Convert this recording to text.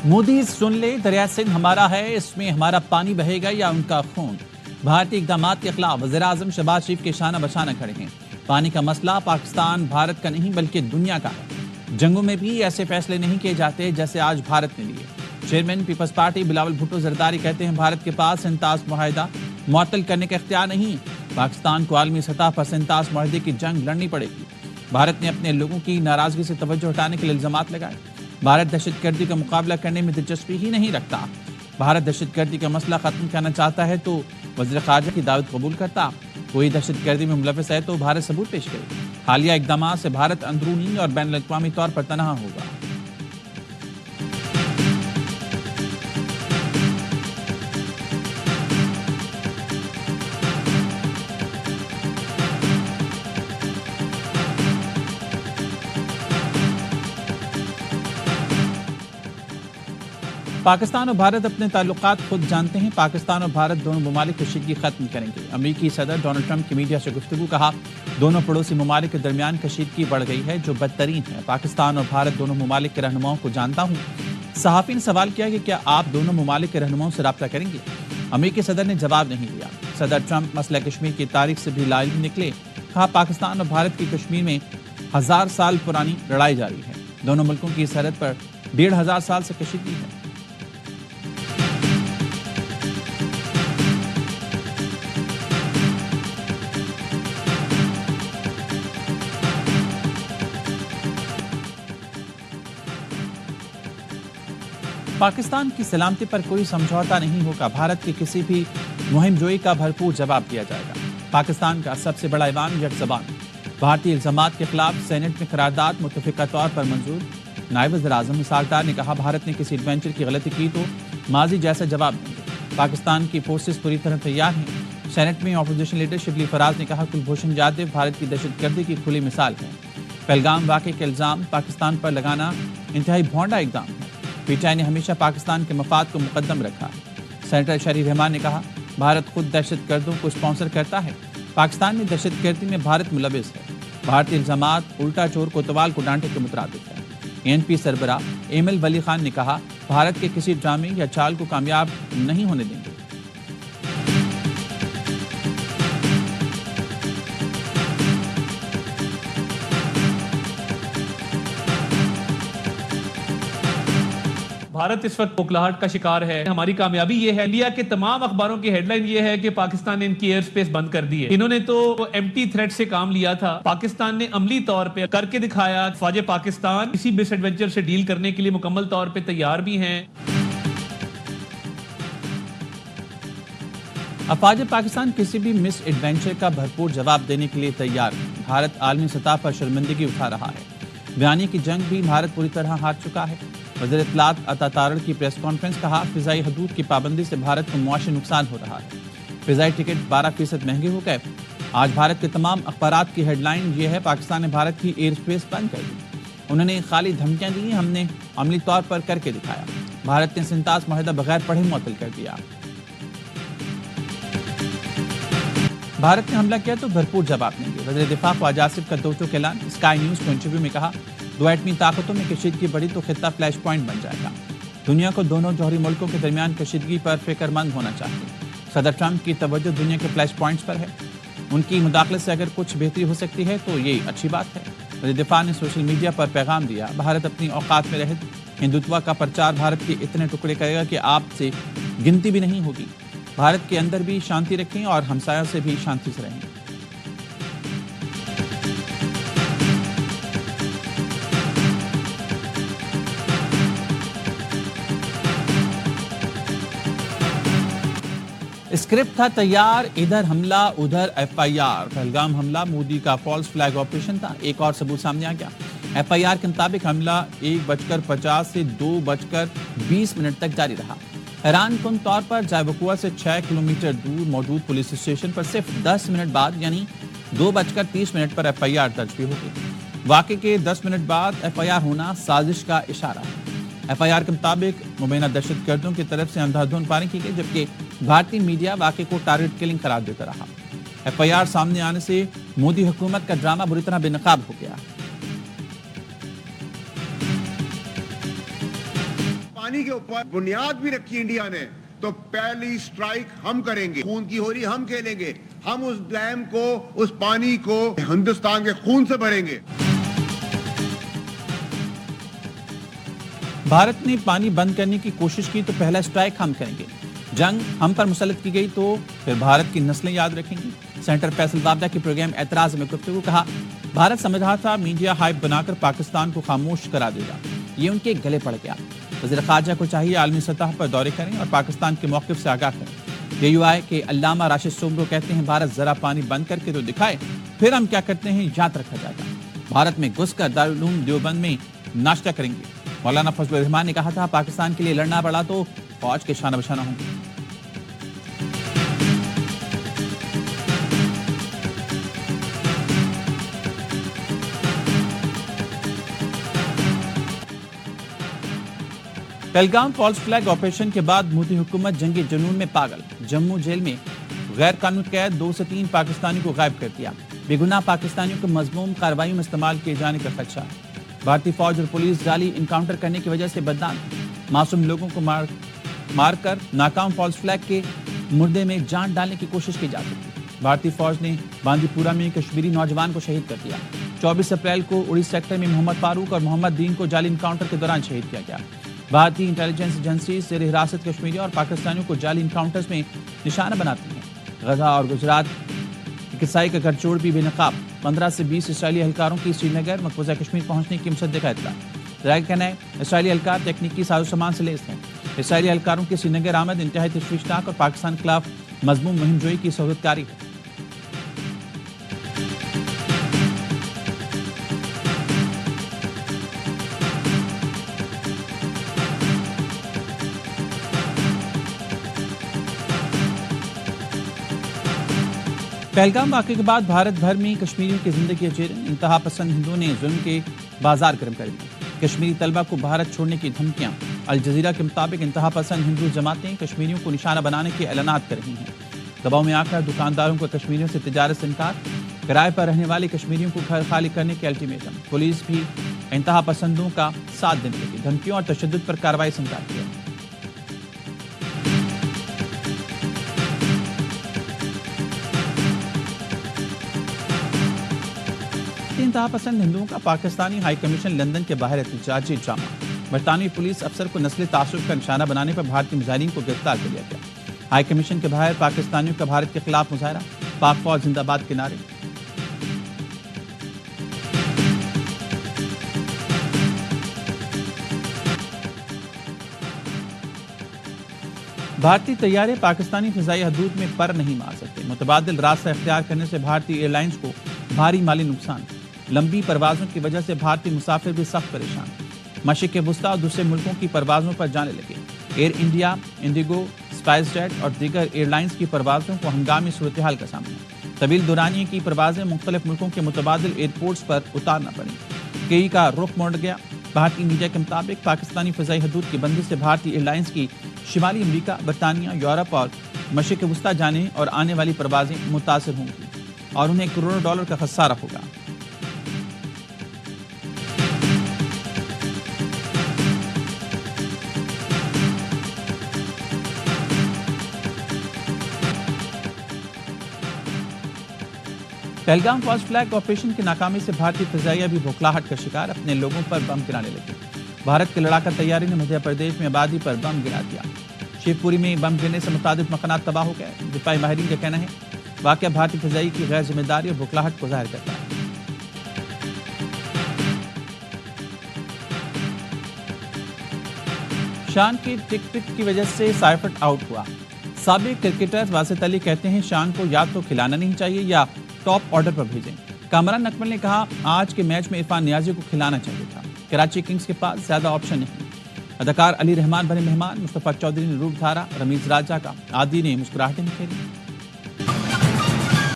मोदी सुन ले, दरिया सिंध हमारा है, इसमें हमारा पानी बहेगा या उनका खून। भारतीय इक़दामात के खिलाफ वज़ीर-ए-आज़म शहबाज शरीफ के शाना बशाना खड़े हैं। पानी का मसला पाकिस्तान भारत का नहीं बल्कि दुनिया का है। जंगों में भी ऐसे फैसले नहीं किए जाते जैसे आज भारत ने लिए। Chairman peoples party Bilawal Bhutto Zardari कहते हैं भारत के पास सिंतास मुआहिदा मुअत्तल करने का इख्तियार नहीं। पाकिस्तान को आलमी सतह पर सिंतास मुआहिदे की जंग लड़नी पड़ेगी। भारत ने अपने लोगों की नाराजगी से तवज्जो हटाने के लिए इल्जामात लगाए। भारत दहशतगर्दी का मुकाबला करने में दिलचस्पी ही नहीं रखता। भारत दहशतगर्दी का मसला खत्म करना चाहता है तो वज़ीर ख़ारजा की दावत कबूल करता। कोई दहशतगर्दी में मुलविस है तो भारत सबूत पेश करे। हालिया इक़दामात से भारत अंदरूनी और बैनुल अक़वामी तौर पर तनहा होगा। पाकिस्तान और भारत अपने ताल्लुकात खुद जानते हैं। पाकिस्तान और भारत दोनों ममालिक कशीदगी खत्म करेंगे। अमेरिकी सदर डोनाल्ड ट्रंप की मीडिया से गुफ्तगू कहा, दोनों पड़ोसी ममालिक के दरमियान कशीदगी बढ़ गई है जो बदतरीन है। पाकिस्तान और भारत दोनों ममालिक के रहनुमाओं को जानता हूँ। सहाफ़ी ने सवाल किया कि क्या आप दोनों ममालिक के रहनुमाओं से रब्ता करेंगे। अमेरिकी सदर ने जवाब नहीं दिया। सदर ट्रंप मसला कश्मीर की तारीख से भी लाइल निकले। कहा, पाकिस्तान और भारत की कश्मीर में 1000 साल पुरानी लड़ाई जारी है। दोनों मुल्कों की सरहद पर 1500 साल से कशीदगी है। पाकिस्तान की सलामती पर कोई समझौता नहीं होगा। भारत की किसी भी मुहिम जोई का भरपूर जवाब दिया जाएगा। पाकिस्तान का सबसे बड़ा ईवान यक ज़बान। भारतीय इल्जामात के खिलाफ सेनेट में करारदाद मुत्तफ़िक़ा तौर पर मंजूर। नायब वज़ीर-ए-आज़म इसहाक़ डार ने कहा, भारत ने किसी एडवेंचर की गलती की तो माजी जैसा जवाब देंगे। पाकिस्तान की फोर्सेस पूरी तरह तैयार हैं। सेनेट में अपोजिशन लीडर शिबली फराज ने कहा, कुलभूषण जाधव भारत की दहशतगर्दी की खुली मिसाल है। पहलगाम वाक़े के इल्ज़ाम पाकिस्तान पर लगाना इंतहाई भोंडा इक़दाम है। पीटीआई ने हमेशा पाकिस्तान के मफाद को मुकद्दम रखा है। सेनेटर शरीफ रहमान ने कहा, भारत खुद दहशतगर्दों को स्पॉन्सर करता है। पाकिस्तान में दहशतगर्दी में भारत मुलविस है। भारतीय इल्जामात उल्टा चोर कोतवाल को डांटे के मुताबिक है। एएनपी सरबराह एमएल वली खान ने कहा, भारत के किसी ड्रामे या चाल को कामयाब नहीं होने देंगे। भारत इस वक्त बुखलाहट का शिकार है। हमारी कामयाबी ये है, इंडिया के तमाम अखबारों की हेडलाइन ये है कि पाकिस्तान ने इनकी एयर स्पेस बंद कर दी है। इन्होंने तो एम्प्टी थ्रेट से काम लिया था। पाकिस्तान ने अमली तौर पे करके दिखाया। फौजे पाकिस्तान इसी मिस एडवेंचर से डील करने के लिए मुकम्मल तौर पे तैयार भी हैं। अफवाज पाकिस्तान किसी भी मिस एडवेंचर का भरपूर जवाब देने के लिए तैयार है। भारत आलमी सतह पर शर्मिंदगी उठा रहा है। बयानी की जंग भी भारत पूरी तरह हार चुका है। वज़ीर इत्तलात अता तारड़ की प्रेस कॉन्फ्रेंस कहा, फिजाई हदूद की पाबंदी से भारत को मुआशी नुकसान हो रहा है। फिजाई टिकट 12% महंगे हो गए। आज भारत के तमाम अखबारात की हेडलाइन ये है, पाकिस्तान ने भारत की एयर स्पेस बंद कर दी। उन्होंने खाली धमकियां दी, हमने अमली तौर पर करके दिखाया। भारत ने सिंतास मुआहिदा बगैर पढ़े मुअत्तल कर दिया। भारत ने हमला किया तो भरपूर जवाब देंगे। वज़ीर दिफा ख्वाजा आसिफ का दो टूक ऐलान। स्काई न्यूज़ को इंटरव्यू में कहा, दो एटमी ताकतों में कशीदगी बढ़ी तो खित्ता फ्लैश पॉइंट बन जाएगा। दुनिया को दोनों जौहरी मुल्कों के दरमियान कशीदगी पर फिक्रमंद होना चाहिए। सदर ट्रंप की तवज्जो दुनिया के फ्लैश पॉइंट्स पर है। उनकी मुदाखलत से अगर कुछ बेहतरी हो सकती है तो ये अच्छी बात है। वज़ीर दिफा ने सोशल मीडिया पर पैगाम दिया, भारत अपनी औकात में रहे। हिंदुत्व का प्रचार भारत के इतने टुकड़े करेगा कि आपसे गिनती भी नहीं होगी। भारत के अंदर भी शांति रखें और हमसायों से भी शांति से रहें। स्क्रिप्ट था तैयार, इधर हमला उधर एफआईआर। पहलगाम हमला मोदी का फॉल्स फ्लैग ऑपरेशन था। एक और सबूत सामने आ गया। एफआईआर के मुताबिक हमला 1:50 से 2:20 तक जारी रहा। हैरान कुन तौर पर जायबकुआ से 6 किलोमीटर दूर मौजूद पुलिस स्टेशन पर सिर्फ 10 मिनट बाद यानी 2:30 पर एफआईआर दर्ज भी हो गई। वाक़े के 10 मिनट बाद एफआईआर होना साजिश का इशारा है। एफआईआर के मुताबिक मुबैना दहशतगर्दों की तरफ से अंधाधुंध फायरिंग की गई, जबकि भारतीय मीडिया वाक़े को टारगेट किलिंग करार देता रहा। एफआईआर सामने आने से मोदी हुकूमत का ड्रामा बुरी तरह बेनकाब हो गया। پانی کے اوپر بنیاد بھی رکھی انڈیا نے تو پہلی سٹرائک ہم کریں گے. خون کی ہوری ہم کھیلیں گے. ہم اس ڈیم کو, اس پانی کو ہندوستان کے خون سے بھریں گے. بھارت نے پانی بند کرنے کی کوشش کی تو پہلا سٹرائک ہم کریں گے. جنگ ہم پر مسلط کی گئی تو پھر بھارت کی نسلیں یاد رکھیں گی. سینٹر فیصل زابدہ کے پروگرام اعتراض میں گفتگو. کہا بھارت سمجھ رہا تھا میڈیا ہائپ بنا کر پاکستان کو خاموش کرا دے گا, یہ ان کے گلے پڑ گیا. وزیر خارجہ کو چاہیے عالمی سطح پر دورے کریں اور پاکستان کے موقف سے آگاہ کریں. AUI کے علامہ راشد سومرو کہتے ہیں بھارت ذرا پانی بند کر کے تو دکھائے, پھر ہم کیا کرتے ہیں یاد رکھا جائے گا. بھارت میں گھس کر دارالعلوم دیوبند میں ناشتہ کریں گے. مولانا فضل الرحمان نے کہا تھا پاکستان کے لیے لڑنا پڑا تو فوج کے شانہ بشانہ ہوں گے. پہلگام فالس فلیگ آپریشن کے بعد مودی حکومت جنگی جنون میں پاگل. جموں جیل میں غیر قانونی قید 2 سے 3 پاکستانی کو غائب کر دیا. بے گناہ پاکستانیوں کو مذموم کارروائیوں میں استعمال کیے جانے کا خدشہ. بھارتی فوج اور پولیس جعلی انکاؤنٹر کرنے کی وجہ سے بدنام. معصوم لوگوں کو مار کر ناکام فالس فلیگ کے مردے میں جان ڈالنے کی کوشش کی جاتی تھی. بھارتی فوج نے باندی پورہ میں کشمیری نوجوان کو شہید کر دیا. 24 اپریل کو اڑی سیکٹر میں محمد فاروق اور محمد دین کو جعلی انکاؤنٹر کے دوران شہید کیا گیا. بھارتی انٹیلیجنس ایجنسی زیر حراست کشمیریوں اور پاکستانیوں کو جعلی انکاؤنٹرز میں نشانہ بناتی ہیں. غزہ اور گجرات کسائی کا گھر چوڑ بھی بے نقاب. 15 سے 20 اسرائیلی اہلکاروں کی سری نگر مقبوضہ کشمیر پہنچنے کی مصدقہ اطلاع. ذرائع کا کہنا ہے اسرائیلی اہلکار تکنیکی ساز و سامان سے لیس ہیں. اسرائیلی اہلکاروں کی سری نگر آمد انتہائی تشویشناک اور پاکستان کے خلاف مذموم مہم جوئی کی سہولت کاری ہے. پہلگام واقعے کے بعد بھارت بھر میں کشمیریوں کی زندگی چیرن. انتہا پسند ہندوؤں نے ظلم کے بازار گرم کر دیے. کشمیری طلبہ کو بھارت چھوڑنے کی دھمکیاں. الجزیرہ کے مطابق انتہا پسند ہندو جماعتیں کشمیریوں کو نشانہ بنانے کے اعلانات کر رہی ہیں. دباؤ میں آ کر دکانداروں کو کشمیریوں سے تجارت سے انکار. کرائے پر رہنے والے کشمیریوں کو گھر خالی کرنے کے الٹیمیٹم. پولیس بھی انتہا پسندوں کا ساتھ دینے لگی. دھمکیوں اور تشدد پر کارروائی سے انکار کیا. انتہا پسند ہندوؤں کا پاکستانی ہائی کمیشن لندن کے باہر احتجاجی ڈرامہ. برطانوی پولیس افسر کو نسلی تعصب کا نشانہ بنانے پر بھارتی مظاہرین کو گرفتار کر لیا گیا. ہائی کمیشن کے باہر پاکستانیوں کا بھارت کے خلاف مظاہرہ. پاک فوج زندہ باد کے نعرے. بھارتی طیارے پاکستانی فضائی حدود میں پر نہیں مار سکتے. متبادل راستہ اختیار کرنے سے بھارتی ایئر لائنز کو بھاری مالی نقصان. لمبی پروازوں کی وجہ سے بھارتی مسافر بھی سخت پریشان. مشرق وسطی اور دوسرے ملکوں کی پروازوں پر جانے لگے. Air India, IndiGo, SpiceJet اور دیگر ایئر لائنز کی پروازوں کو ہنگامی صورتحال کا سامنا. طویل دورانیے کی پروازیں مختلف ملکوں کے متبادل ایئرپورٹس پر اتارنا پڑیں. کئی کا رخ موڑ گیا. بھارتی میڈیا کے مطابق پاکستانی فضائی حدود کی بندش سے بھارتی ایئر لائنز کی شمالی امریکہ, برطانیہ, یورپ اور مشرق وسطی جانے اور آنے والی پروازیں متاثر ہوں گی اور انہیں کروڑوں ڈالر کا خسارہ ہوگا. پہلگام فالس فلیگ آپریشن کی ناکامی سے بھارتی فضائیہ بھی بھوکلاہٹ کا شکار. اپنے لوگوں پر بم گرانے لگے. بھارت کے لڑاکا طیارے نے مدھیہ پردیش میں آبادی پر بم گرا دیا. شیو پوری میں بم گرنے سے متعدد مکانات تباہ ہو گئے. دفاعی ماہرین کا کہنا ہے واقعہ بھارتی فضائی کی غیر ذمہ داری اور بھوکلاہٹ کو ظاہر کرتا ہے. شان کی ٹک ٹک کی وجہ سے سائفٹ آؤٹ ہوا. سابق کرکٹر واسط علی کہتے ہیں شان کو یا تو کھلانا نہیں چاہیے یا ٹاپ آرڈر پر بھیجیں. کامران اکمل نے کہا آج کے میچ میں عرفان نیازی کو کھلانا چاہیے تھا. کراچی کنگز کے پاس زیادہ آپشن نہیں. اداکار علی رحمان بنے مہمان. مصطفیٰ چودھری نے روپ دھارا. رمیز راجہ کا عادی نے مسکراہٹیں بکھیری.